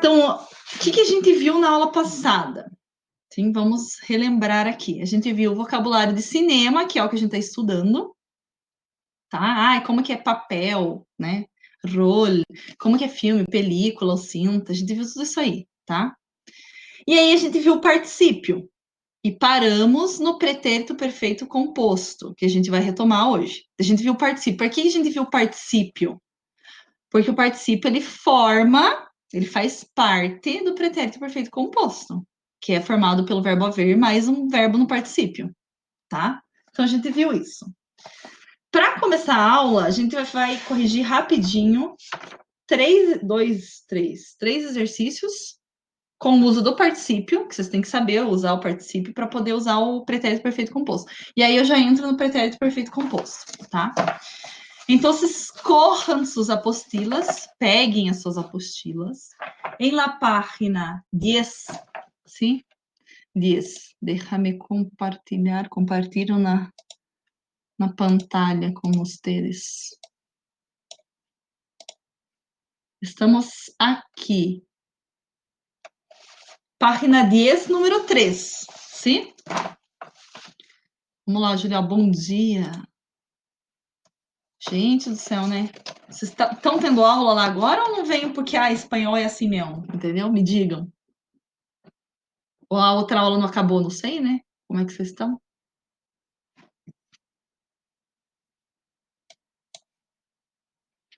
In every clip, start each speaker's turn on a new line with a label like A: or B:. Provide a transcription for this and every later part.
A: Então, o que a gente viu na aula passada? Sim, vamos relembrar aqui. A gente viu o vocabulário de cinema, que é o que a gente está estudando, tá? Como que é papel, né? Role, como que é filme, película, ou cinta, a gente viu tudo isso aí, tá? E aí a gente viu o particípio. E paramos no pretérito perfeito composto, que a gente vai retomar hoje. A gente viu o particípio. Por que a gente viu o particípio? Porque o particípio, ele faz parte do pretérito perfeito composto, que é formado pelo verbo haver mais um verbo no particípio, tá? Então, a gente viu isso. Para começar a aula, a gente vai corrigir rapidinho três exercícios com o uso do particípio, que vocês têm que saber usar o particípio para poder usar o pretérito perfeito composto. E aí eu já entro no pretérito perfeito composto, tá? Então, corram suas apostilas, peguem as suas apostilas. Em la página 10, ¿sí? 10. Déjame compartilhar, compartilho na pantalla com vocês. Estamos aqui. Página 10, número 3, ¿sí? Vamos lá, Julia, bom dia. Gente do céu, né? Vocês estão tendo aula lá agora ou não venho porque espanhol é assim mesmo? Entendeu? Me digam. Ou a outra aula não acabou, não sei, né? Como é que vocês estão?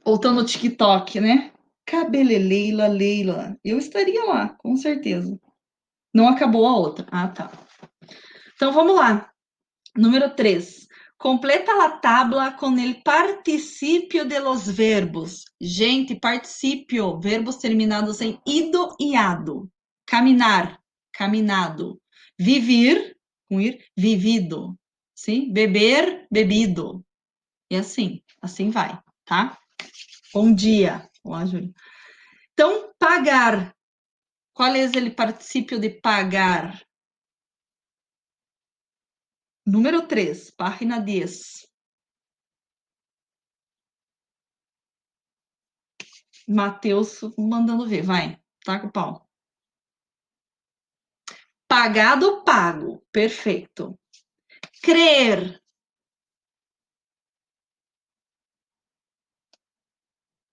A: Ou estão no TikTok, né? Cabeleleila, Leila. Eu estaria lá, com certeza. Não acabou a outra. Ah, tá. Então vamos lá. Número 3. Completa a tabla com el participio de los verbos. Gente, participio, verbos terminados em ido e ado. Caminar, caminado. Vivir, com ir, vivido. Sim? Beber, bebido. E assim vai, tá? Bom dia. Olá, Júlia. Então, pagar. Qual é o particípio de pagar? Número 3, página 10. Matheus mandando ver, vai, taca o pau. Pagado, pago, perfeito. Crer.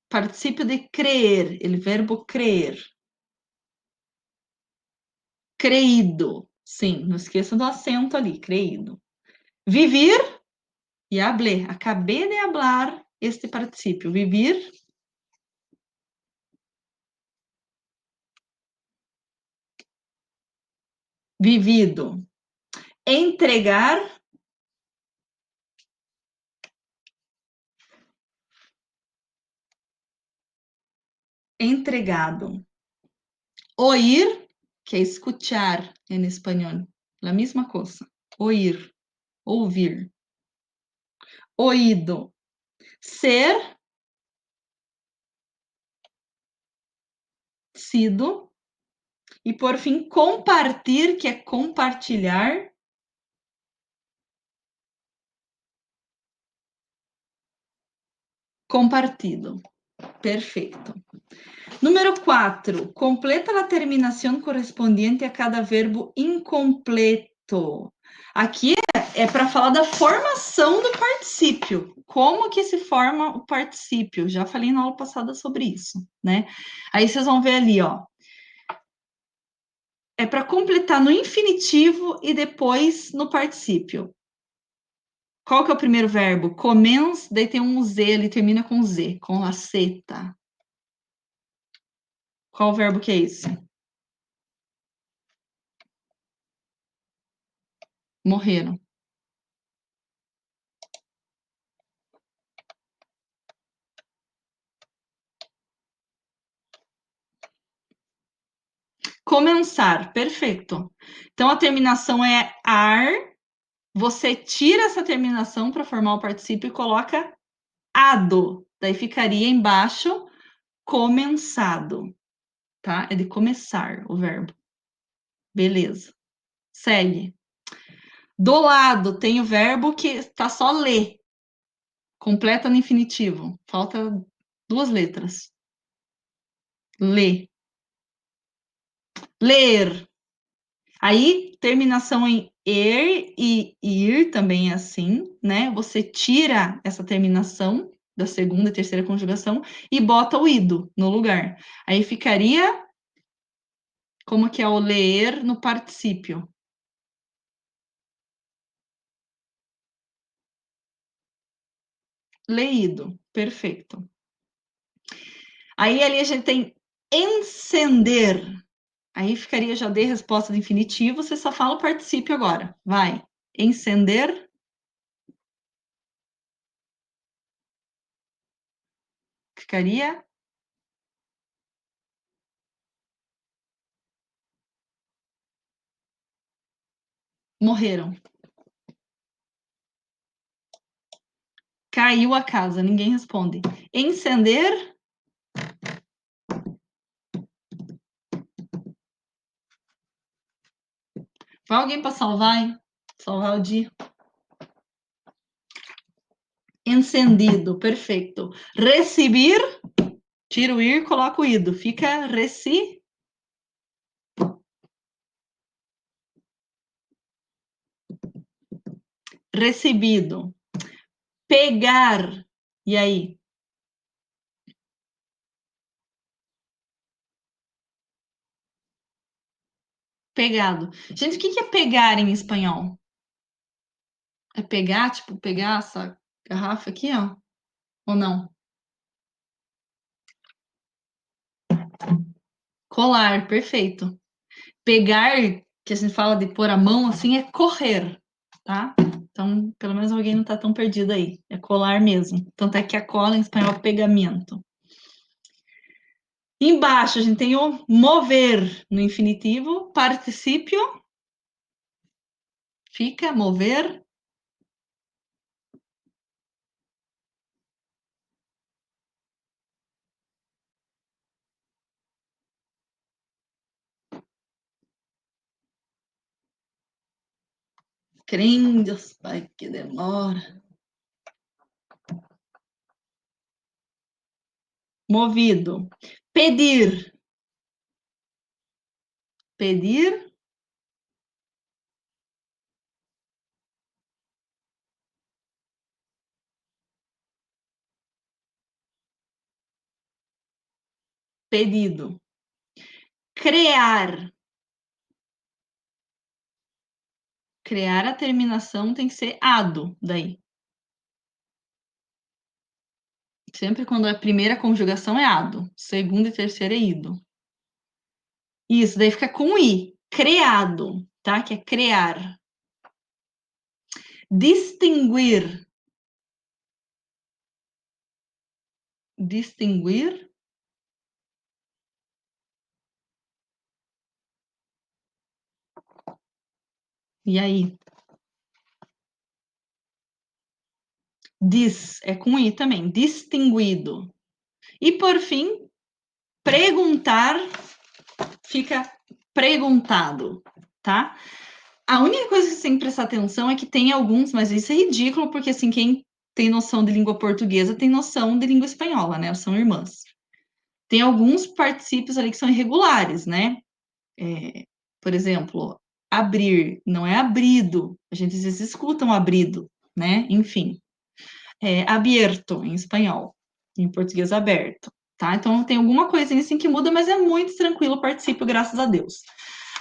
A: Particípio de crer, o verbo crer. Creído, sim, não esqueça do acento ali, creído. Vivir e hablé. Acabei de hablar este particípio. Vivir. Vivido. Entregar. Entregado. Oír, que é escuchar em espanhol. A mesma coisa. Oír. Ouvir. Oído. Ser. Sido. E, por fim, compartir, que é compartilhar. Compartido. Perfeito. Número 4. Completa a terminação correspondente a cada verbo incompleto. Aqui é para falar da formação do particípio. Como que se forma o particípio? Já falei na aula passada sobre isso, né? Aí vocês vão ver ali, ó. É para completar no infinitivo e depois no particípio. Qual que é o primeiro verbo? Comens, daí tem um Z, ele termina com Z, com a seta. Qual verbo que é esse? Morreram. Comensar, perfeito. Então, a terminação é ar. Você tira essa terminação para formar o particípio e coloca ado. Daí ficaria embaixo comensado, tá? É de começar o verbo. Beleza. Segue. Do lado tem o verbo que está só lê. Completa no infinitivo. Falta 2 letras. Lê. Ler. Aí, terminação em er e ir também é assim, né? Você tira essa terminação da segunda e terceira conjugação e bota o ido no lugar. Aí ficaria como que é o ler no particípio. Leído, perfeito. Aí ali a gente tem encender. Aí ficaria, já dei resposta do infinitivo, você só fala o particípio agora. Vai. Encender. Ficaria. Morreram. Caiu a casa, ninguém responde. Encender. Vai alguém para salvar, hein? Salvar o dia. Encendido, perfeito. Receber. Tira o ir, coloca o ido. Fica recebido. Pegar. E aí? Pegado. Gente, o que é pegar em espanhol? É pegar, tipo, pegar essa garrafa aqui, ó? Ou não? Colar, perfeito. Pegar, que a gente fala de pôr a mão assim, é correr, tá? Então, pelo menos alguém não tá tão perdido aí. É colar mesmo. Tanto é que a cola em espanhol é pegamento. Embaixo a gente tem o mover no infinitivo, particípio. Fica mover. Crendios, pai, que demora. Movido. Pedir. Pedir. Pedido. Crear. Criar a terminação tem que ser ado, daí. Sempre quando a primeira conjugação é ado, segunda e terceira é ido. Isso, daí fica com i. Creado, tá? Que é criar. Distinguir. Distinguir. E aí? Dis, é com i também. Distinguido. E por fim, perguntar fica perguntado, tá? A única coisa que você tem que prestar atenção é que tem alguns, mas isso é ridículo, porque assim, quem tem noção de língua portuguesa tem noção de língua espanhola, né? São irmãs. Tem alguns particípios ali que são irregulares, né? Por exemplo, abrir, não é abrido. A gente às vezes escuta um abrido, né? Enfim, é abierto em espanhol, em português aberto, tá? Então tem alguma coisinha assim que muda, mas é muito tranquilo o particípio, graças a Deus.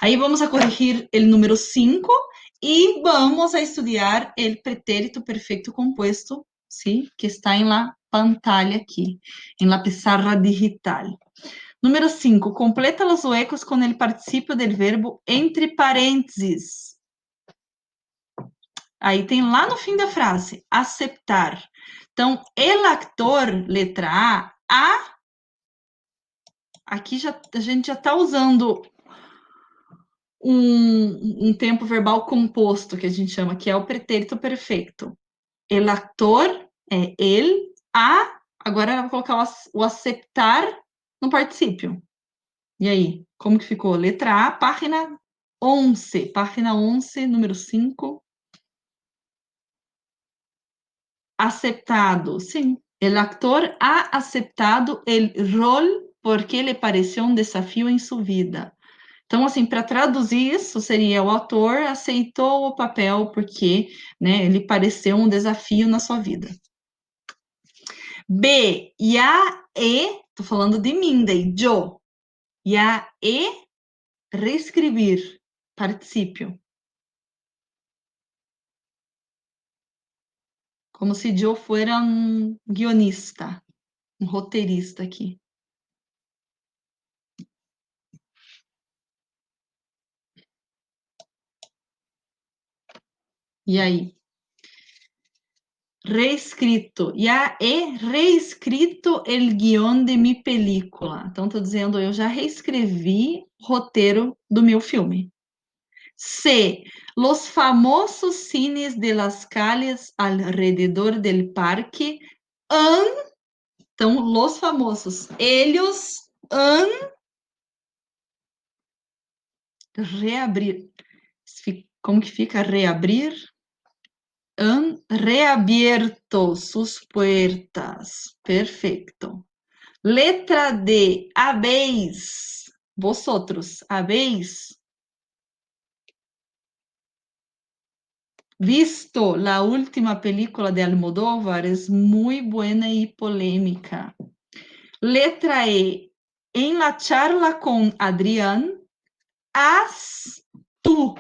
A: Aí vamos a corrigir o número 5 e vamos a estudar o pretérito perfeito compuesto, sim, que está em la pantalla aqui, em la pizarra digital. Número 5, completa os huecos com o particípio del verbo entre parênteses. Aí tem lá no fim da frase, aceptar. Então, el actor, letra A, aqui já, a gente já está usando um tempo verbal composto, que a gente chama, que é o pretérito perfeito. El actor é ele, agora eu vou colocar o aceptar no particípio. E aí, como que ficou? Letra A, página 11, número 5. Aceptado, sim. El actor ha aceptado el rol porque le pareció un desafío en su vida. Então, assim, para traduzir isso, seria o autor aceitou o papel porque, né, ele pareceu um desafio na sua vida. B, ya tô falando de mim, daí, yo. Ya reescrever, particípio. Como se yo fuera um guionista, um roteirista aqui. E aí? Reescrito. Ya he reescrito el guión de mi película. Então, estou dizendo, eu já reescrevi o roteiro do meu filme. C. Los famosos cines de las calles alrededor del parque han. Então, los famosos. Eles han reabrir. Como que fica reabrir? Han reabierto sus puertas. Perfecto. Letra D. Habéis. Vosotros. Habéis visto la última película de Almodóvar. Es muy buena y polémica. Letra E. En la charla con Adrián, has tú.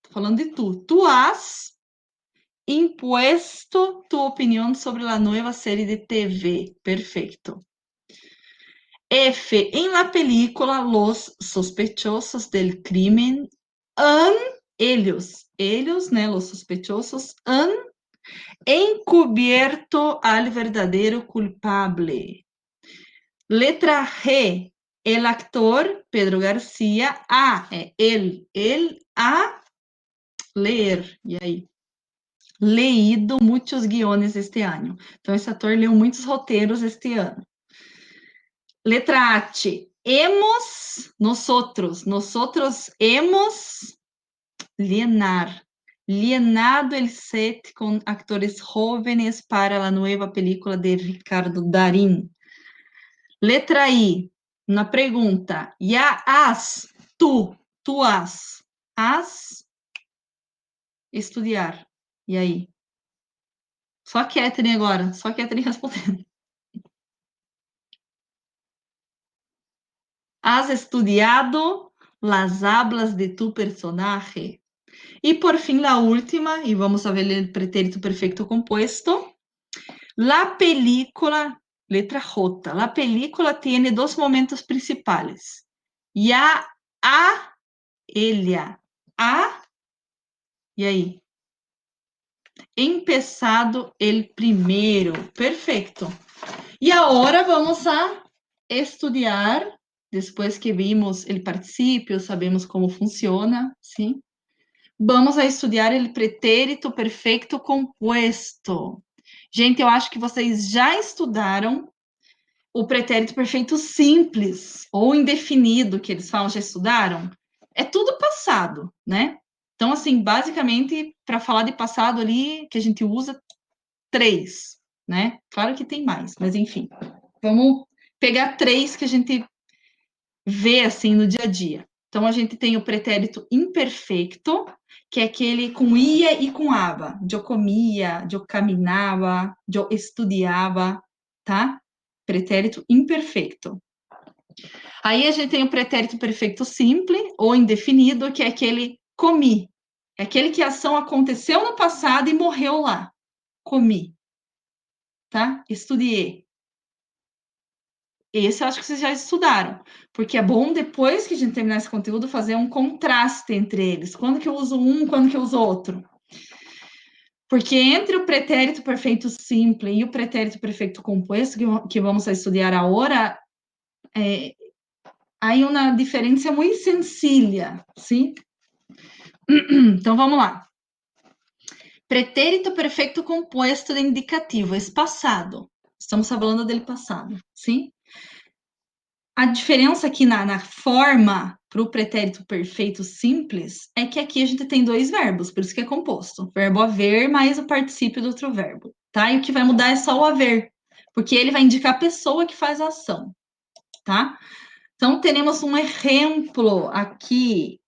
A: Falando de tú has impuesto tu opinión sobre la nueva serie de TV. Perfecto. F. En la película, los sospechosos del crimen han, ellos, né, los sospechosos, han encubierto al verdadero culpable. Letra G. El actor Pedro García él ha leer, e aí? Leído muitos guiones este ano. Então, esse ator leu muitos roteiros este ano. Letra H. Nosotros hemos llenado el set con actores jóvenes para la nueva película de Ricardo Darín. Letra I. Na pergunta, ya has, tu has estudar. E aí? Só a Catherine agora, só a Catherine respondendo. Has estudiado las hablas de tu personaje. E por fim, la última, e vamos a ver o pretérito perfeito compuesto. La película, letra J, la película tiene dos momentos principales. Ya ha, ella, ha, e aí? Empezado el primeiro. Perfeito. E agora vamos a estudar, depois que vimos o particípio, sabemos como funciona, sim? Vamos a estudar o pretérito perfeito composto. Gente, eu acho que vocês já estudaram o pretérito perfeito simples ou indefinido, que eles falam, já estudaram? É tudo passado, né? Então, assim, basicamente, para falar de passado ali, que a gente usa 3, né? Claro que tem mais, mas enfim. Vamos pegar 3 que a gente vê, assim, no dia a dia. Então, a gente tem o pretérito imperfeito, que é aquele com ia e com ava. Eu comia, eu caminhava, eu estudava, tá? Pretérito imperfeito. Aí a gente tem o pretérito perfeito simples ou indefinido, que é aquele comi. É aquele que a ação aconteceu no passado e morreu lá. Comi. Tá? Estudei. Esse eu acho que vocês já estudaram, porque é bom, depois que a gente terminar esse conteúdo, fazer um contraste entre eles. Quando que eu uso um, quando que eu uso outro? Porque entre o pretérito perfeito simples e o pretérito perfeito composto, que vamos a estudar agora, há uma diferença muito sencilla, sim? Então, vamos lá. Pretérito perfeito composto de indicativo, é passado. Estamos falando dele passado, sim? A diferença aqui na forma para o pretérito perfeito simples é que aqui a gente tem 2 verbos, por isso que é composto. Verbo haver mais o particípio do outro verbo, tá? E o que vai mudar é só o haver, porque ele vai indicar a pessoa que faz a ação, tá? Então, temos um exemplo aqui,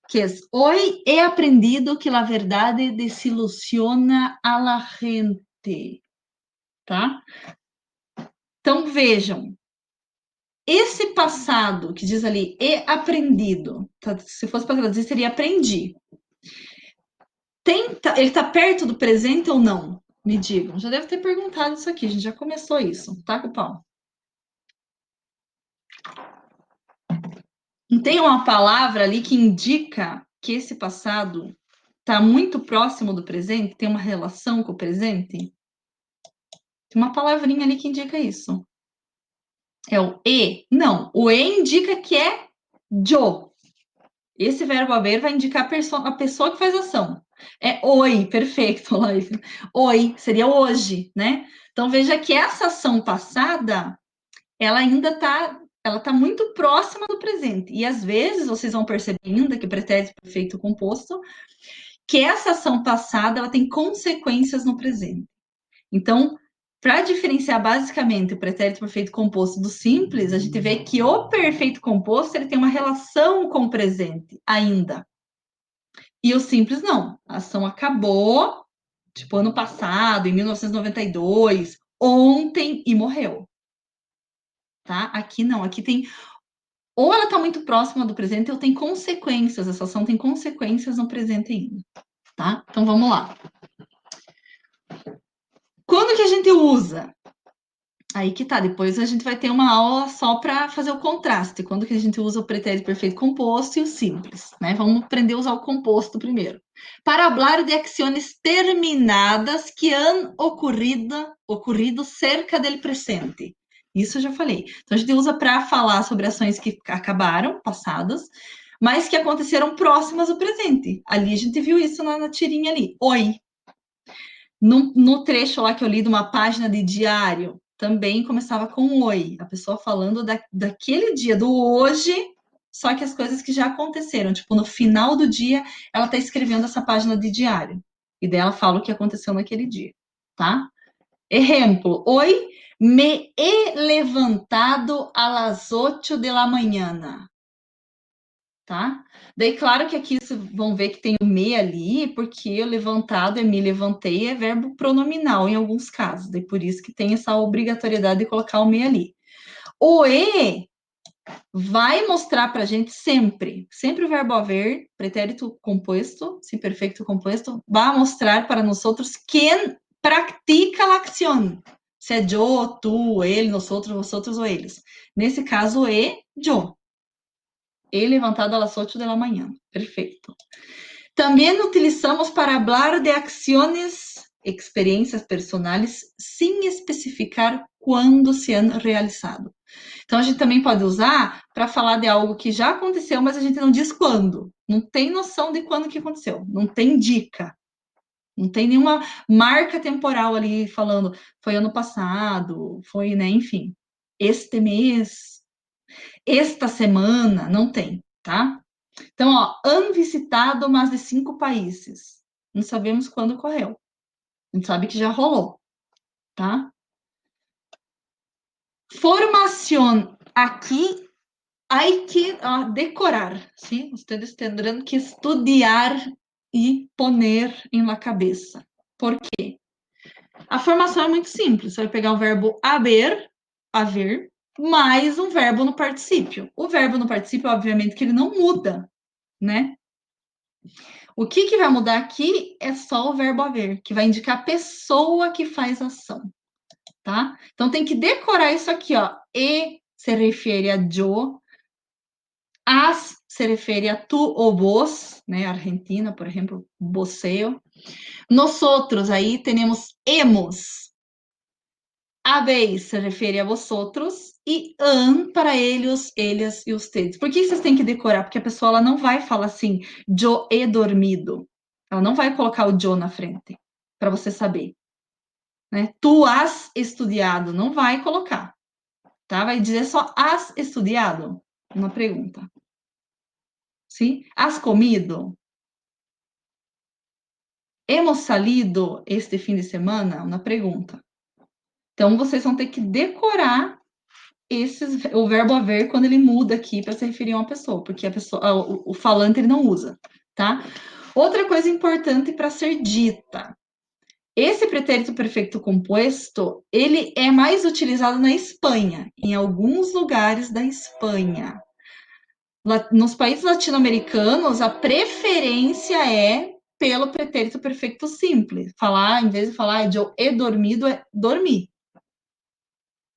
A: que é: hoy he aprendido que a verdade desilusiona a la gente, tá? Então, vejam, esse passado que diz ali, he aprendido, tá? Se fosse para traduzir, seria aprendi. Ele está perto do presente ou não? Me digam. Já deve ter perguntado isso aqui, a gente já começou isso, tá, com o pau? Não tem uma palavra ali que indica que esse passado está muito próximo do presente, tem uma relação com o presente? Tem uma palavrinha ali que indica isso. É o e? Não, o e indica que é yo. Esse verbo haver vai indicar a pessoa que faz a ação. É oi, perfeito, Laís. Oi, seria hoje, né? Então veja que essa ação passada, ela ainda ela tá muito próxima do presente. E às vezes vocês vão perceber ainda que pretérito perfeito composto, que essa ação passada, ela tem consequências no presente. Então, para diferenciar basicamente o pretérito perfeito composto do simples, a gente vê que o perfeito composto ele tem uma relação com o presente ainda. E o simples não. A ação acabou, tipo, ano passado, em 1992, ontem e morreu. Tá? Aqui não, aqui tem. Ou ela está muito próxima do presente, ou tem consequências. Essa ação tem consequências no presente ainda. Tá? Então vamos lá. Quando que a gente usa? Aí que tá, depois a gente vai ter uma aula só para fazer o contraste, quando que a gente usa o pretérito perfeito composto e o simples, né? Vamos aprender a usar o composto primeiro. Para falar de ações terminadas que han ocorrido cerca del presente. Isso eu já falei. Então a gente usa para falar sobre ações que acabaram, passadas, mas que aconteceram próximas ao presente. Ali a gente viu isso na tirinha ali. Oi. No trecho lá que eu li de uma página de diário, também começava com oi, a pessoa falando daquele dia, do hoje, só que as coisas que já aconteceram, tipo, no final do dia, ela está escrevendo essa página de diário, e daí ela fala o que aconteceu naquele dia, tá? Exemplo, hoy me he levantado a las 8 de la mañana. Tá? Daí, claro que aqui vocês vão ver que tem o me ali, porque levantado é me levantei, é verbo pronominal em alguns casos, daí por isso que tem essa obrigatoriedade de colocar o me ali. O e vai mostrar para a gente sempre o verbo haver, pretérito composto, sim, perfeito composto, vai mostrar para nós outros quem pratica a acción. Se é eu, tu, ele, nós outros ou eles. Nesse caso, o e, eu. He levantado a las 8 de la mañana. Perfeito. Também utilizamos para falar de ações, experiências personais, sem especificar quando se han realizado. Então, a gente também pode usar para falar de algo que já aconteceu, mas a gente não diz quando. Não tem noção de quando que aconteceu. Não tem dica. Não tem nenhuma marca temporal ali falando foi ano passado, foi, né, enfim, este mês, esta semana, não tem, tá? Então, ó, han visitado mais de 5 países. Não sabemos quando ocorreu. A gente sabe que já rolou, tá? Formação. Aqui hay que decorar, ¿sí? Ustedes tendrán que estudiar e poner em la cabeça. Por quê? A formação é muito simples. Você vai pegar o verbo haver, mais um verbo no particípio. O verbo no particípio, obviamente, que ele não muda, né? O que vai mudar aqui é só o verbo haver, que vai indicar a pessoa que faz a ação, tá? Então tem que decorar isso aqui, ó. E se refere a yo, as se refere a tu ou vos, né? Argentina, por exemplo, voceo. Nosotros, aí temos hemos. Habéis se refere a vosotros e an para eles, eles e ustedes. Por que vocês têm que decorar? Porque a pessoa ela não vai falar assim, yo he dormido. Ela não vai colocar o yo na frente para você saber, né? Tu has estudado, não vai colocar, tá? Vai dizer só has estudado, uma pergunta. Sim? Has comido? Hemos salido este fim de semana? Uma pergunta. Então vocês vão ter que decorar o verbo haver quando ele muda aqui para se referir a uma pessoa, porque a pessoa, o falante ele não usa, tá? Outra coisa importante para ser dita. Esse pretérito perfeito composto, ele é mais utilizado na Espanha, em alguns lugares da Espanha. Nos países latino-americanos, a preferência é pelo pretérito perfeito simples. Falar, em vez de falar eu he dormido, é dormir.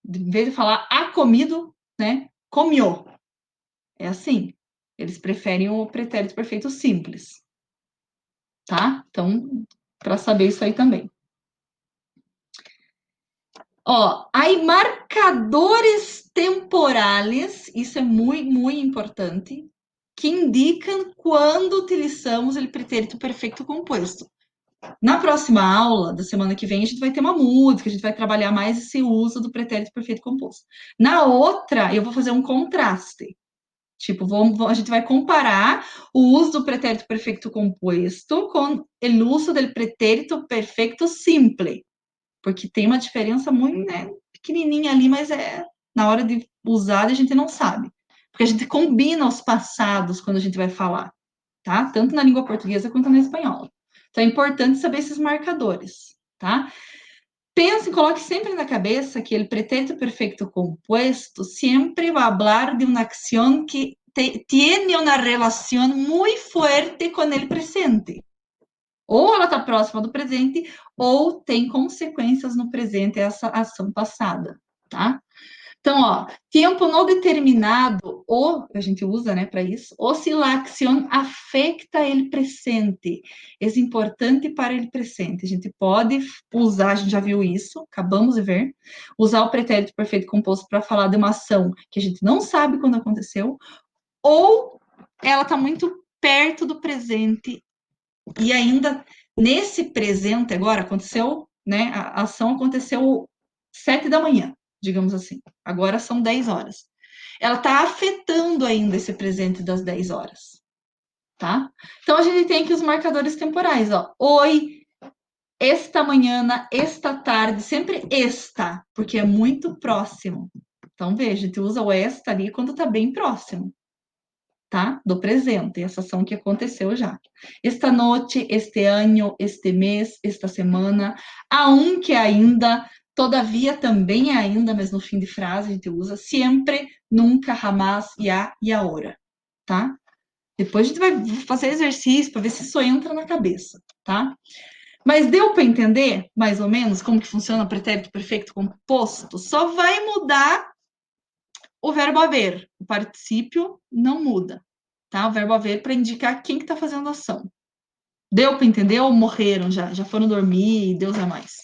A: Em vez de falar ha comido, né? Comió. É assim. Eles preferem o pretérito perfeito simples. Tá? Então, para saber isso aí também. Ó, aí marcadores temporales, isso é muito, muito importante, que indicam quando utilizamos o pretérito perfeito composto. Na próxima aula, da semana que vem, a gente vai ter uma música, a gente vai trabalhar mais esse uso do pretérito perfeito composto. Na outra, eu vou fazer um contraste. Tipo, a gente vai comparar o uso do pretérito perfeito composto com o uso do pretérito perfeito simple. Porque tem uma diferença muito, né, pequenininha ali, mas na hora de usar a gente não sabe. Porque a gente combina os passados quando a gente vai falar, tá? Tanto na língua portuguesa quanto na espanhola. Então é importante saber esses marcadores, tá? Pense, coloque sempre na cabeça que o pretérito perfeito compuesto sempre vai falar de uma acção que tiene uma relação muito forte com o presente. Ou ela está próxima do presente, ou tem consequências no presente essa ação passada, tá? Então, ó, tempo não determinado, ou a gente usa, né, para isso, ou se a ação afeta o presente, é importante para o presente. A gente pode usar, a gente já viu isso, acabamos de ver, usar o pretérito perfeito composto para falar de uma ação que a gente não sabe quando aconteceu, ou ela está muito perto do presente e ainda nesse presente agora aconteceu, né? A ação aconteceu 7 da manhã, digamos assim. Agora são 10 horas. Ela está afetando ainda esse presente das 10 horas, tá? Então a gente tem aqui os marcadores temporais, ó. Oi, esta manhã, esta tarde, sempre esta, porque é muito próximo. Então veja, a gente usa o esta ali quando está bem próximo, tá? Do presente, essa ação que aconteceu já. Esta noite, este ano, este mês, esta semana, aunque ainda, todavia também é ainda, mas no fim de frase a gente usa sempre, nunca, jamás, ya e agora, tá? Depois a gente vai fazer exercício para ver se isso entra na cabeça, tá? Mas deu para entender, mais ou menos, como que funciona o pretérito perfeito composto? Só vai mudar o verbo haver, o particípio não muda, tá? O verbo haver para indicar quem que está fazendo a ação. Deu para entender ou morreram já? Já foram dormir e Deus é mais.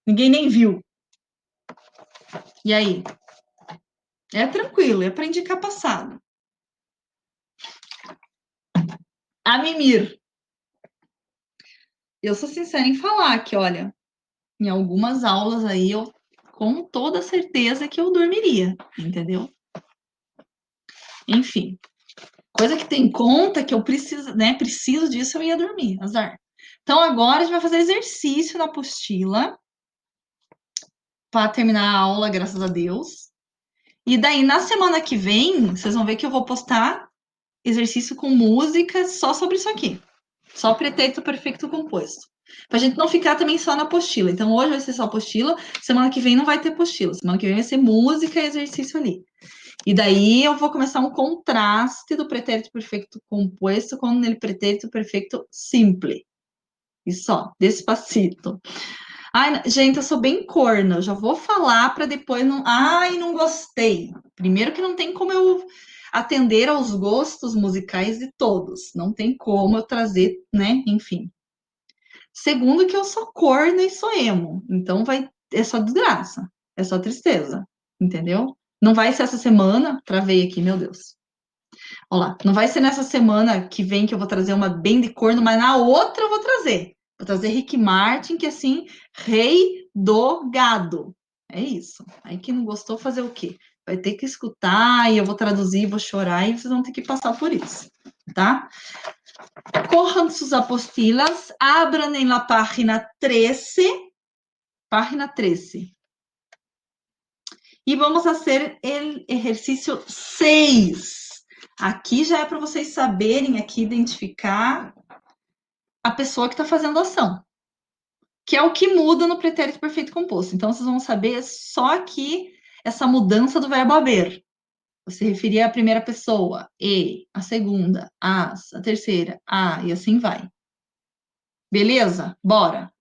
A: Ninguém nem viu. E aí? É tranquilo, é para indicar passado. A mimir. Eu sou sincera em falar que, olha, em algumas aulas aí eu com toda certeza que eu dormiria, entendeu? Enfim, coisa que tem conta que eu preciso, né? Preciso disso, eu ia dormir, azar. Então agora a gente vai fazer exercício na apostila para terminar a aula, graças a Deus. E daí na semana que vem, vocês vão ver que eu vou postar exercício com música só sobre isso aqui. Só pretérito perfeito composto. Pra gente não ficar também só na apostila. Então hoje vai ser só apostila, semana que vem não vai ter apostila. Semana que vem vai ser música e exercício ali. E daí eu vou começar um contraste do pretérito perfeito composto com o pretérito perfeito simple. E só, despacito. Ai, gente, eu sou bem corna. Eu já vou falar para depois não. Ai, não gostei. Primeiro que não tem como eu atender aos gostos musicais de todos. Não tem como eu trazer, né? Enfim. Segundo que eu sou corna e sou emo. Então é só desgraça. É só tristeza. Entendeu? Não vai ser essa semana. Travei aqui, meu Deus. Olha lá. Não vai ser nessa semana que vem que eu vou trazer uma bem de corno, mas na outra eu vou trazer. Vou trazer Rick Martin, que assim, rei do gado. É isso. Aí quem não gostou, fazer o quê? Vai ter que escutar e eu vou traduzir, vou chorar e vocês vão ter que passar por isso, tá? Corram suas apostilas, abram em la página 13, página 13. E vamos fazer o exercício 6. Aqui já é para vocês saberem aqui identificar a pessoa que está fazendo a ação, que é o que muda no pretérito perfeito composto. Então, vocês vão saber só aqui essa mudança do verbo haver. Você referia à primeira pessoa, a segunda, as, a terceira, a, e assim vai. Beleza? Bora!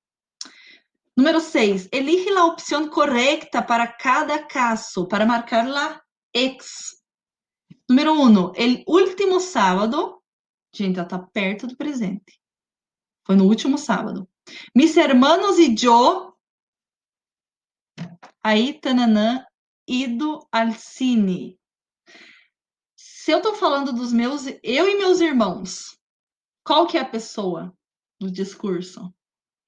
A: Número 6. Elige a opção correta para cada caso, para marcar la X. Número 1. El último sábado. Gente, ela está perto do presente. Foi no último sábado. Mis hermanos e yo. Aí, tananã, ido al cine. Se eu estou falando dos meus, eu e meus irmãos, qual que é a pessoa do discurso?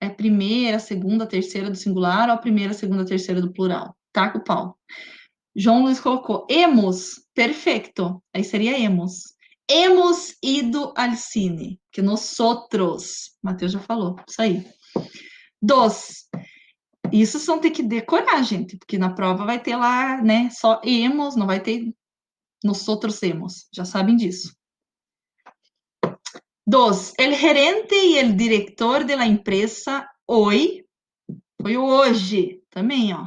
A: É a primeira, a segunda, a terceira do singular ou a primeira, a segunda, a terceira do plural? Taca o pau. João Luiz colocou hemos, perfeito. Aí seria hemos. Hemos ido al cine, que nosotros. Matheus já falou, isso aí. Dos. Isso vocês vão ter que decorar, gente, porque na prova vai ter lá, né, só hemos, não vai ter nosotros hemos. Já sabem disso. Dos. El gerente e el diretor de la empresa hoy. Foi hoje. Também, ó.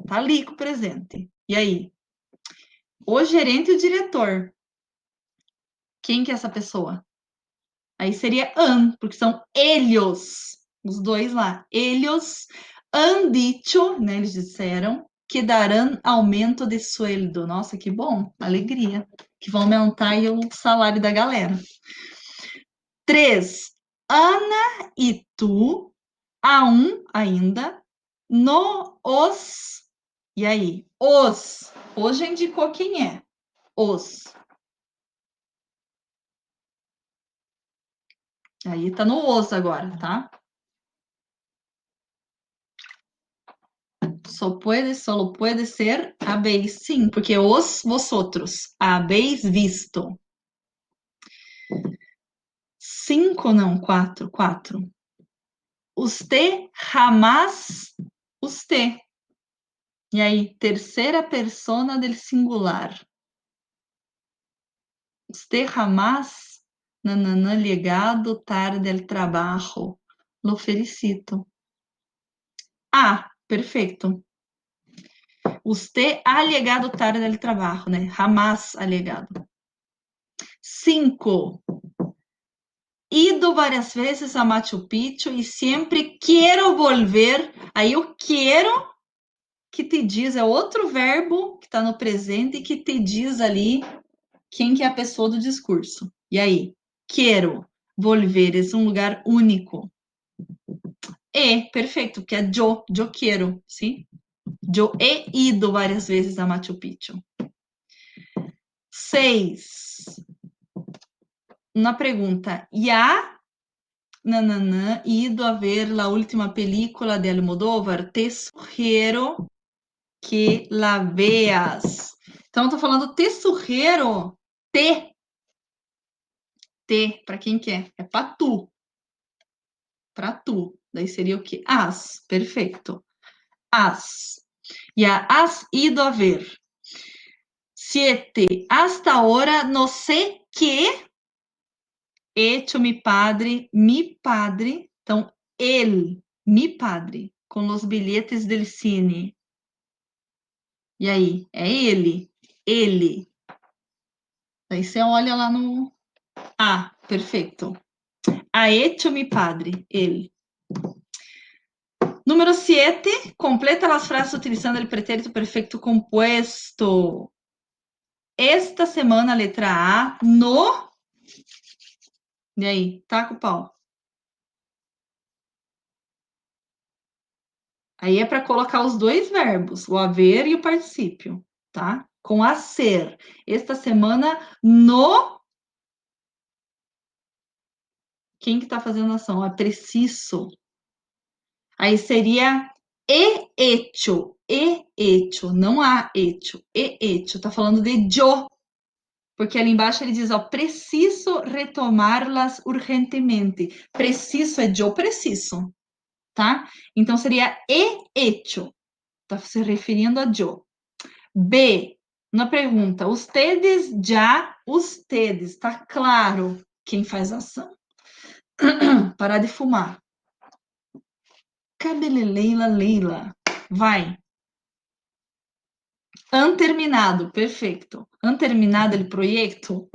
A: Tá ali com o presente. E aí? O gerente e o diretor. Quem que é essa pessoa? Aí seria porque são ellos, os dois lá. Ellos han dicho, né, eles disseram, que darão aumento de sueldo. Nossa, que bom, alegria. Que vão aumentar aí o salário da galera. 3. Ana e tu, ainda, no os. E aí? Os. Hoje indicou quem é. Os. Aí tá no os agora, tá? Solo puede ser habéis, sim, porque os vosotros habéis visto. 5 não, 4. Usted jamás, usted. E aí, terceira persona del singular. Usted jamás, nananã, llegado tarde al trabajo. Lo felicito. Ah, perfeito. Usted ha llegado tarde al trabajo, né? Jamás ha llegado. 5. Ido várias vezes a Machu Picchu e sempre quero volver. Aí o quero que te diz é outro verbo que está no presente e que te diz ali quem que é a pessoa do discurso. E aí? Quero volver, é um lugar único. Perfeito, que é yo quero, sim? Yo he ido várias vezes a Machu Picchu. 6. Na pergunta, ya nananã, ido a ver a última película de Almodóvar, te sugiero que la veas. Então, eu tô falando te sugiero, para quem que é? É para tu. Para tu. Daí seria o quê? Has, perfeito. Has. Ya has ido a ver. 7. Hasta ahora no sé qué hecho mi padre. Então, mi padre, com os bilhetes del cine. E aí? É ele. Ele. Aí você olha lá no... perfeito. Ha hecho mi padre. Ele. Número 7. Completa as frases utilizando o pretérito perfeito compuesto. Esta semana, letra A, no... E aí? Taca o pau. Aí é para colocar os dois verbos, o haver e o particípio, tá? Com a ser. Esta semana, no... Quem que tá fazendo a ação? É preciso. Aí seria hecho, não há hecho, hecho. Tá falando de yo. Porque ali embaixo ele diz, ó, preciso retomá-las urgentemente. Preciso é yo preciso, tá? Então seria hecho. Tá se referindo a yo. B, na pergunta, ustedes já, ustedes, tá claro quem faz a ação. Parar de fumar. Cabeleleila, Leila. Vai. Han terminado, perfeito. Han terminado el proyecto.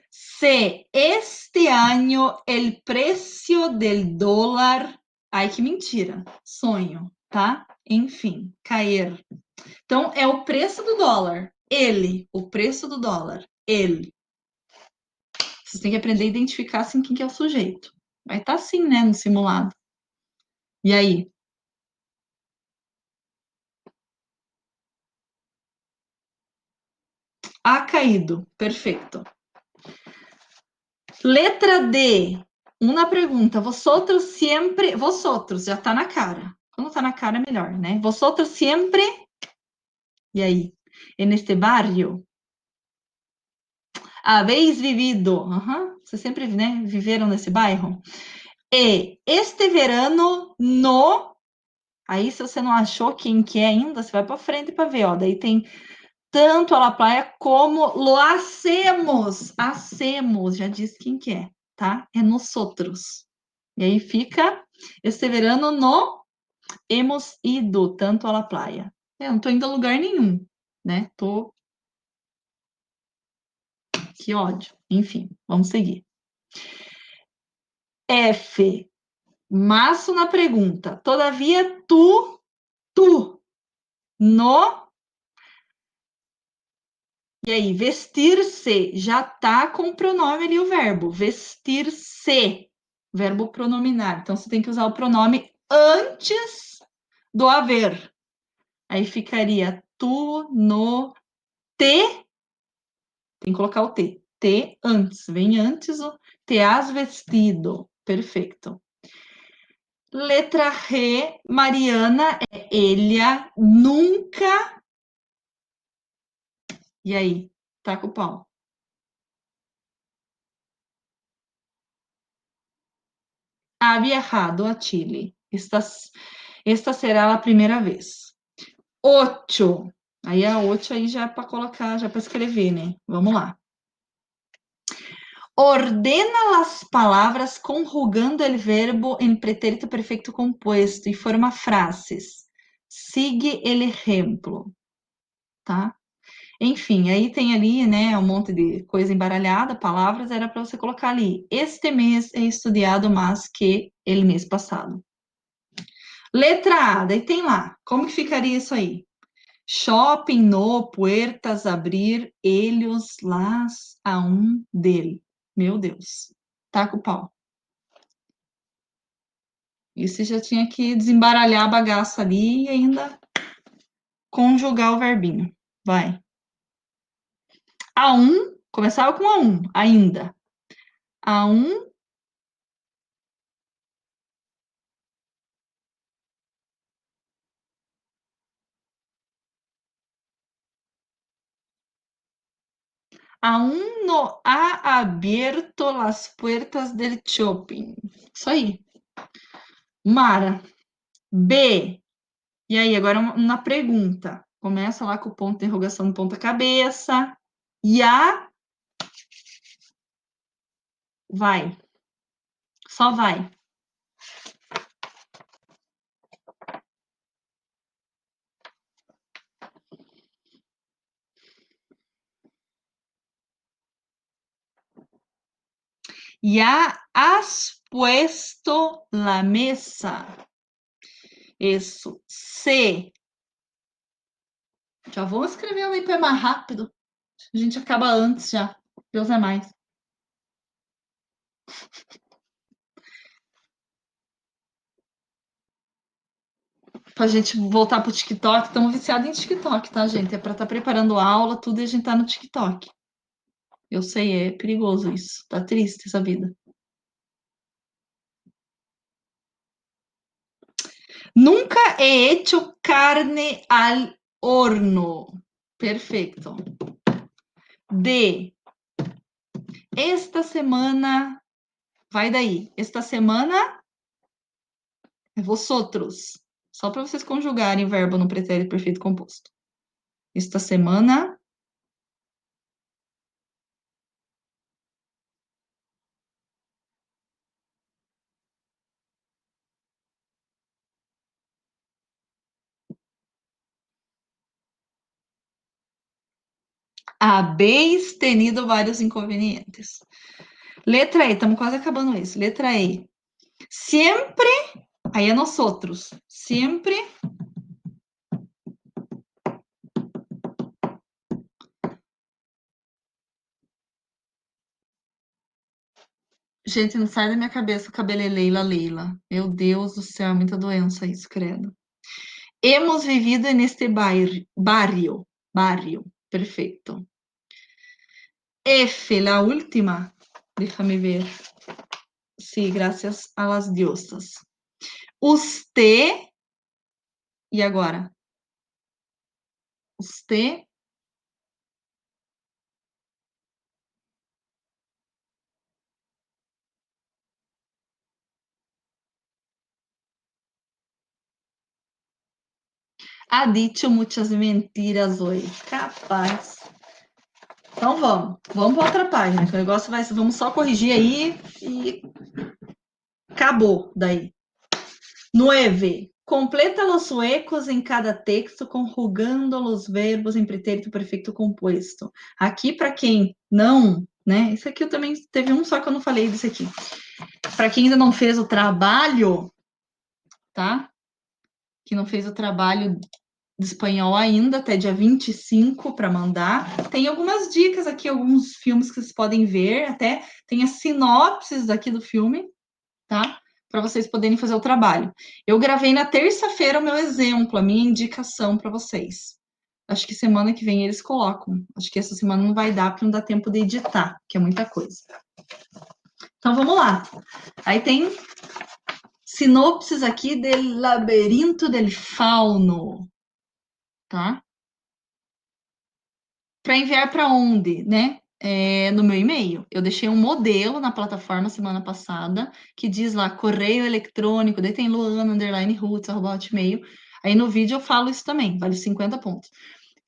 A: C, este año el precio del dólar. Ai, que mentira. Sonho, tá? Enfim, cair. Então, é o preço do dólar. Ele, o preço do dólar. Ele. Vocês têm que aprender a identificar assim quem que é o sujeito. Vai estar assim, né, no simulado. E aí? Ha caído. Perfeito. Letra D. Uma pergunta. Vosotros siempre. Vosotros, já tá na cara. Quando tá na cara é melhor, né? Vosotros siempre. E aí? En este barrio. Habéis vivido. Uhum. Vocês sempre, né, viveram nesse bairro. E este verano no. Aí, se você não achou quem que é ainda, você vai para frente para ver, ó. Daí tem tanto a La Playa como lo hacemos. Hacemos, já disse quem que é, tá? É nosotros. E aí fica, este verano no hemos ido tanto a La Playa. Eu não tô indo a lugar nenhum, né? Tô... Que ódio. Enfim, vamos seguir. F. Maço na pergunta. Todavia, tu, no... E aí, vestir-se já tá com o pronome ali, o verbo. Vestir-se. Verbo pronominar. Então, você tem que usar o pronome antes do haver. Aí ficaria tu, no, te. Tem que colocar o te. Te antes. Vem antes o te has vestido. Perfeito. Letra G, Mariana é Elia, nunca. E aí? Tá com o pau. Ha viajado a Chile. Esta será a primeira vez. 8. Aí a 8 aí já é para colocar, já para escrever, né? Vamos lá. Ordena as palavras conjugando o verbo em pretérito perfeito compuesto e forma frases. Sigue el ejemplo, tá? Enfim, aí tem ali, né, um monte de coisa embaralhada, palavras, era para você colocar ali. Este mês é estudado mais que el mês passado. Letra A, daí tem lá. Como que ficaria isso aí? Shopping, no, puertas, abrir, ellos, las, a um, dele. Meu Deus. Tá com o pau. E você já tinha que desembaralhar a bagaça ali e ainda conjugar o verbinho. Vai. A um, começava com a um, ainda. A um, aún no ha abierto las puertas del shopping. Isso aí. Mara. B. E aí, agora uma pergunta. Começa lá com o ponto de interrogação no ponta cabeça. E a... Vai. Só vai. Ya has puesto la mesa. Isso. C. Já vou escrever ali para mais rápido. A gente acaba antes já. Deus é mais. Pra gente voltar pro TikTok. Estamos viciados em TikTok, tá, gente? É para estar preparando aula, tudo e a gente tá no TikTok. Eu sei, é perigoso isso. Tá triste essa vida. Nunca he hecho carne al horno. Perfeito. D. Esta semana. Vai daí. Esta semana é vosotros. Só para vocês conjugarem o verbo no pretérito perfeito composto. esta semana. Habéis tenido vários inconvenientes. Letra E, estamos quase acabando isso. Letra E. Sempre, aí é nós outros. Sempre gente, não sai da minha cabeça o cabelo é Leila Leila. Meu Deus do céu, é muita doença isso, credo. Hemos vivido neste barrio. Barrio. Perfeito. F, la última. Déjame ver. Sí, gracias a las diosas. Usted. E agora? Usted. Ha dicho muitas mentiras hoje. Capaz. Então vamos. Vamos para outra página, que o negócio vai. Vamos só corrigir aí e acabou daí. 9. Completa los huecos em cada texto, conjugando os verbos em pretérito perfeito composto. Aqui, para quem não, né? Isso aqui eu também teve um, só que eu não falei desse aqui. Para quem ainda não fez o trabalho, tá? Que não fez o trabalho de espanhol ainda, até dia 25 para mandar. Tem algumas dicas aqui, alguns filmes que vocês podem ver, até tem as sinopses daqui do filme, tá? Para vocês poderem fazer o trabalho. Eu gravei na terça-feira o meu exemplo, a minha indicação para vocês. Acho que semana que vem eles colocam. Acho que essa semana não vai dar, porque não dá tempo de editar, que é muita coisa. Então vamos lá. Aí tem sinopses aqui do Labirinto del Fauno, tá? Para enviar para onde, né? No meu e-mail. Eu deixei um modelo na plataforma semana passada que diz lá correio eletrônico, daí tem luana_roots@hotmail. Aí no vídeo eu falo isso também, vale 50 pontos.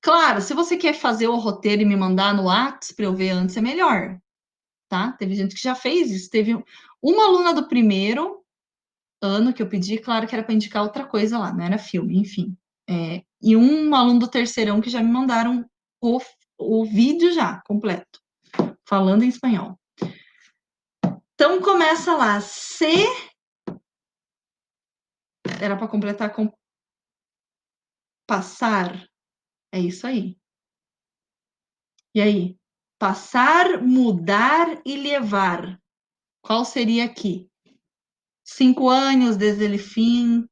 A: Claro, se você quer fazer o roteiro e me mandar no WhatsApp para eu ver antes, é melhor, tá? Teve gente que já fez isso. Teve uma aluna do primeiro ano que eu pedi, claro que era para indicar outra coisa lá, não era filme, enfim. E um aluno do terceirão que já me mandaram o, o vídeo já completo, falando em espanhol. Então começa lá, se era para completar com passar, é isso aí. E aí? Passar, mudar e levar. Qual seria aqui? 5 anos desde o fim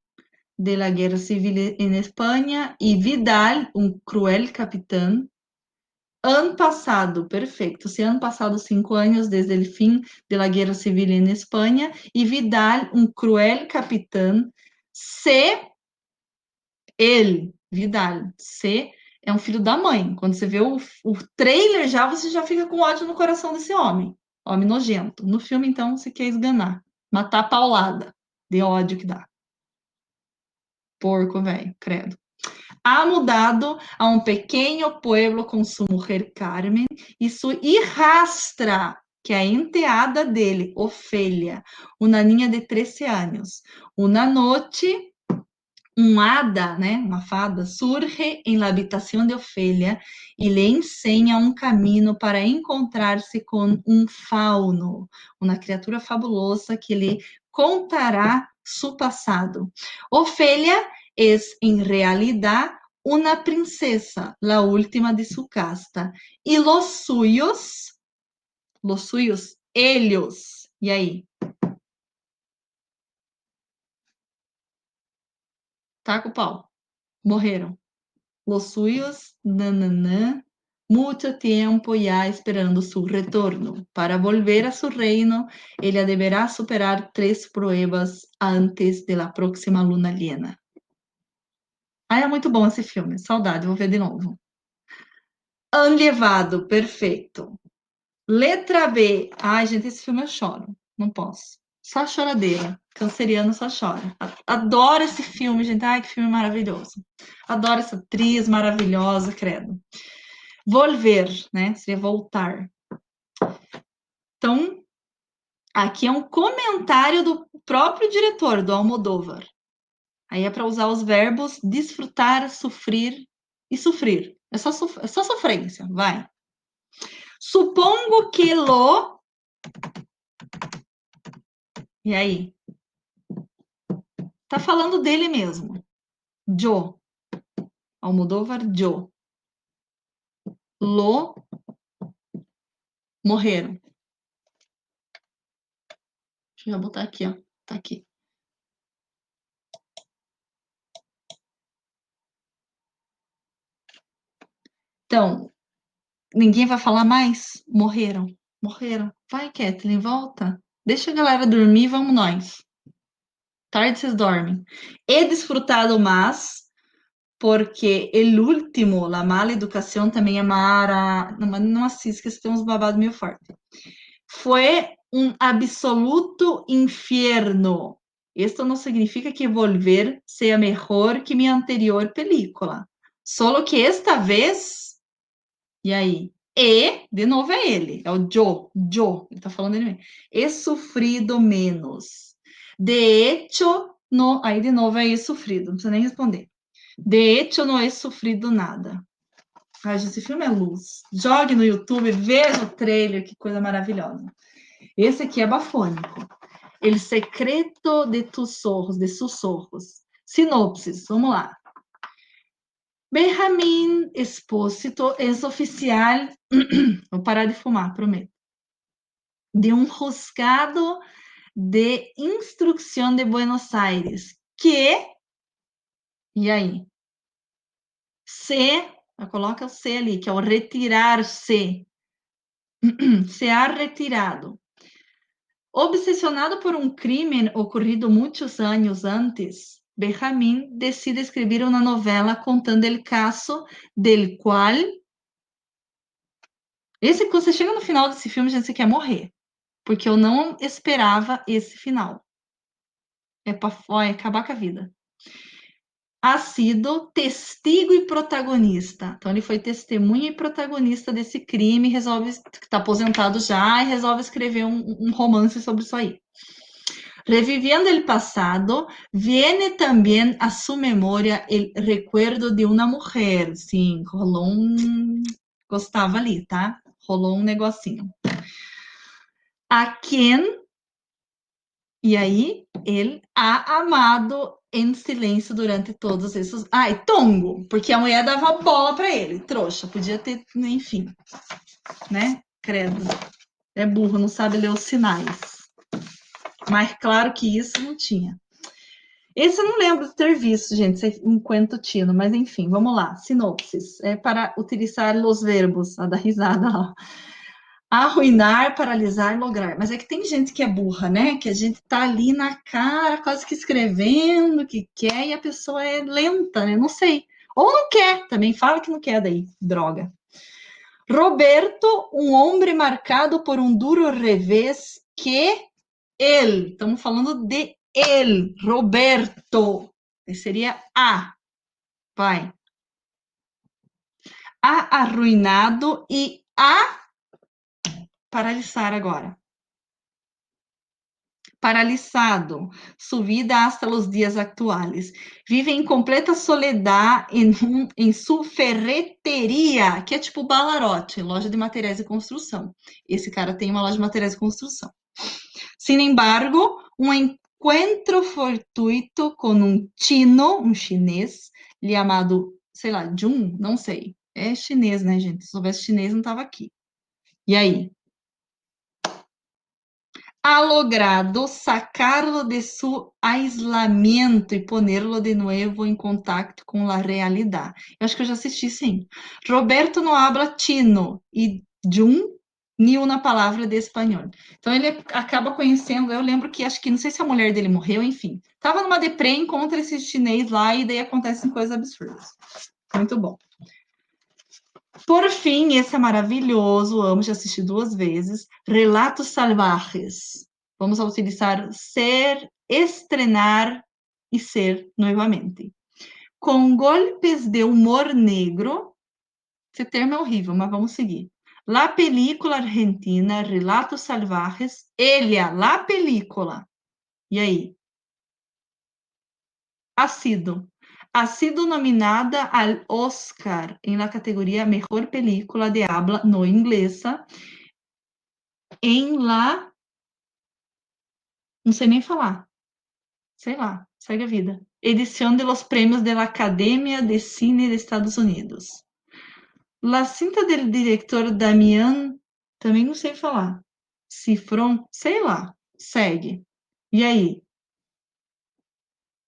A: de la guerra civil en Espanha e Vidal, um cruel capitão. Ano passado, perfeito. Se ano passado, 5 anos desde o fim de la guerra civil en Espanha e Vidal, um cruel capitão. Se ele, Vidal, se é um filho da mãe. Quando você vê o trailer já, você já fica com ódio no coração desse homem. Homem nojento. No filme, então, você quer esganar. Matar a paulada. De ódio que dá. Porco, velho, credo. Ha mudado a um pequeno pueblo com sua mulher Carmen e sua hijastra, que é a enteada dele, Ofélia, uma ninha de 13 anos. Uma noite, hada, né, uma fada, surge em la habitação de Ofélia e lhe ensina um caminho para encontrar-se com um fauno, uma criatura fabulosa que lhe contará seu passado. Ofélia é, em realidade, uma princesa, la última de sua casta, e los suyos, ellos, e aí? Taca o pau, morreram. Los suyos, nananã, muito tempo ya esperando su retorno. Para volver a su reino, ella deberá superar 3 pruebas antes de la próxima luna llena. Ah, é muito bom esse filme. Saudade, vou ver de novo. Enlevado, perfeito. Letra B. Ai, gente, esse filme eu choro. Não posso. Só choradeira. Canceriano só chora. Adoro esse filme, gente. Ai, que filme maravilhoso. Adoro essa atriz maravilhosa, credo. Volver, né? Seria voltar. Então, aqui é um comentário do próprio diretor, do Almodóvar. Aí é para usar os verbos desfrutar, sofrer e sofrer. É só sofrência, vai. Supongo que lo... E aí? Tá falando dele mesmo. Yo. Almodóvar, yo. Lo morreram. Deixa eu botar aqui, ó. Tá aqui. Então, ninguém vai falar mais? Morreram. Morreram. Vai, Kathleen, volta. Deixa a galera dormir, vamos nós. Tarde vocês dormem. He desfrutado más, porque el último, la mala educação, também é mara. Não assiste, que tem uns babados meio fortes. Foi um absoluto infierno. Esto não significa que volver seja melhor que minha anterior película. Solo que esta vez, e aí? E, de novo, é ele, é o Joe, ele tá falando ele mesmo. He sofrido menos. De hecho, no, aí de novo é he sofrido, não precisa nem responder. De hecho, não he sofrido nada. Ai, esse filme é luz. Jogue no YouTube, veja o trailer, que coisa maravilhosa. Esse aqui é bafônico. El secreto de tus ojos, de sussurros. Sinopsis, vamos lá. Benjamin Espósito é oficial. Vou parar de fumar, prometo. De um juzgado de instrução de Buenos Aires. Que. E aí? Se. Coloca o C ali, que é o retirar-se. Se ha retirado. Obsesionado por um crime ocorrido muitos anos antes, Benjamin decide escrever uma novela contando o caso del qual... Esse, quando você chega no final desse filme, gente, você quer morrer. Porque eu não esperava esse final. É para acabar com a vida. Ha sido testigo e protagonista. Então, ele foi testemunha e protagonista desse crime, resolve, está aposentado já, e resolve escrever um romance sobre isso aí. Reviviendo el pasado, viene también a su memoria el recuerdo de una mujer. Sim, rolou um... Gostava ali, tá? Rolou um negocinho. A quem, e aí, ele ha amado em silêncio durante todos esses... Ai, tongo, porque a mulher dava bola pra ele. Trouxa, podia ter, enfim, né? Credo. É burro, não sabe ler os sinais. Mas claro que isso não tinha. Esse eu não lembro de ter visto, gente, um cuento tino, mas enfim, vamos lá. Sinopsis. É para utilizar os verbos, a da risada lá. Arruinar, paralisar, lograr. Mas é que tem gente que é burra, né? Que a gente tá ali na cara, quase que escrevendo o que quer, e a pessoa é lenta, né? Não sei. Ou não quer, também fala que não quer daí, droga. Roberto, um homem marcado por um duro revés que ele, estamos falando de ele, Roberto, seria a, vai, a arruinado e a paralisar agora. Paralisado, su vida hasta los días actuales. Vive em completa soledad em sua ferreteria, que é tipo Balarote, loja de materiais de construção. Esse cara tem uma loja de materiais de construção. Sin embargo, um encontro fortuito com um chino, um chinês, chamado, sei lá, Jun, não sei. É chinês, né, gente? Se soubesse chinês, não estava aqui. E aí? Ha logrado sacarlo de su aislamiento e ponerlo de nuevo em contato com a realidade. Eu acho que eu já assisti, sim. Roberto não habla chino e Jun ni uma palavra de espanhol. Então ele acaba conhecendo, eu lembro que acho que não sei se a mulher dele morreu, enfim. Tava numa deprê, encontra esse chinês lá e daí acontecem coisas absurdas. Muito bom. Por fim, esse é maravilhoso, amo, já assisti 2 vezes. Relatos Salvajes. Vamos utilizar ser, estrenar e ser novamente. Com golpes de humor negro, esse termo é horrível, mas vamos seguir. La película argentina Relatos Salvajes, Elia, la película. E aí? Ha sido nominada al Oscar en la categoría Mejor Película de Habla No Inglesa em la... Não sei nem falar. Sei lá, segue a vida. Edição de los Prêmios de la Academia de Cine de Estados Unidos. La cinta del director Damián, também não sei falar. Cifron, sei lá, segue. E aí?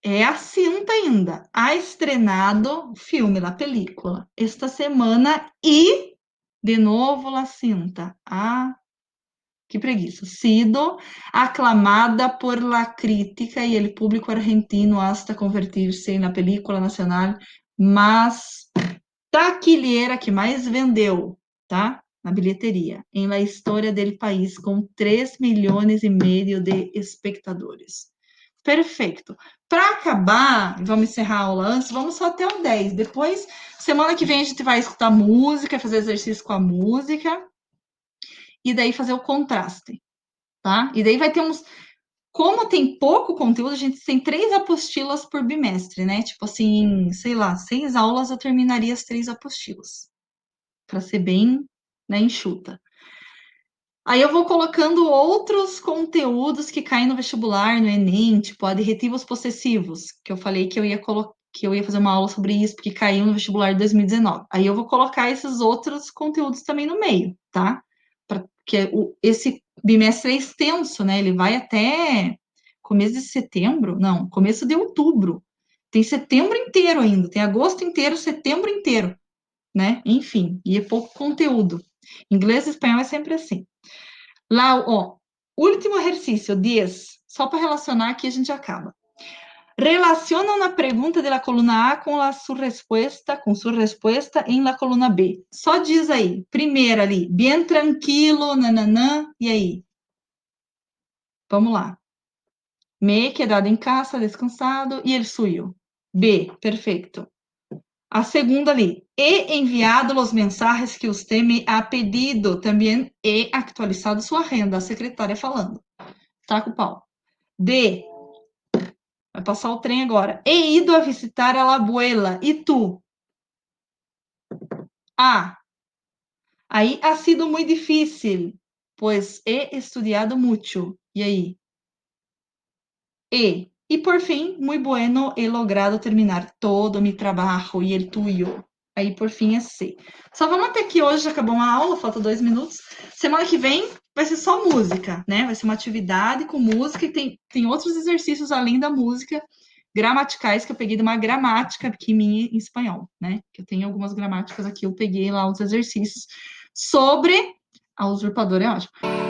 A: É a cinta ainda. Ha estrenado o filme, a película, esta semana e, de novo, la cinta. Ah, que preguiça. Sido aclamada por la crítica e el público argentino hasta convertir-se na película nacional mais taquilheira que mais vendeu, tá? Na bilheteria, em la história del país, com 3 milhões e meio de espectadores. Perfeito. Para acabar, vamos encerrar a aula antes, vamos só até o 10. Depois, semana que vem, a gente vai escutar música, fazer exercício com a música, e daí fazer o contraste, tá? E daí vai ter uns. Como tem pouco conteúdo, a gente tem 3 apostilas por bimestre, né? Tipo assim, sei lá, 6 aulas eu terminaria as 3 apostilas. Para ser bem, né, enxuta. Aí eu vou colocando outros conteúdos que caem no vestibular, no Enem, tipo adjetivos possessivos, que eu falei que eu ia fazer uma aula sobre isso, porque caiu no vestibular de 2019. Aí eu vou colocar esses outros conteúdos também no meio, tá? Porque esse bimestre é extenso, né? Ele vai até começo de setembro, não, começo de outubro. Tem setembro inteiro ainda, tem agosto inteiro, setembro inteiro, né? Enfim, e é pouco conteúdo. Inglês e espanhol é sempre assim. Lá, ó, último exercício, 10. Só para relacionar aqui a gente acaba. Relaciona uma pergunta da coluna A com sua resposta em la coluna B. Só diz aí, primeira ali, bem tranquilo, nananã, e aí? Vamos lá. Me he quedado em casa, descansado, e el suyo? B, perfeito. A segunda ali, he enviado os mensagens que você me ha pedido. Também he actualizado sua renda, a secretária falando. Taca o pau. D, vai passar o trem agora. He ido a visitar a la abuela. E tu? A, aí ha sido muito difícil, pois he estudiado mucho. E aí? E por fim, muy bueno, he logrado terminar todo mi trabajo e el tuyo. Aí, por fim, é C. Só vamos até aqui hoje, já acabou uma aula, falta 2 minutos. Semana que vem vai ser só música, né? Vai ser uma atividade com música e tem outros exercícios além da música, gramaticais, que eu peguei de uma gramática aqui minha em espanhol, né? Que eu tenho algumas gramáticas aqui, eu peguei lá os exercícios sobre a usurpadora, é ótimo.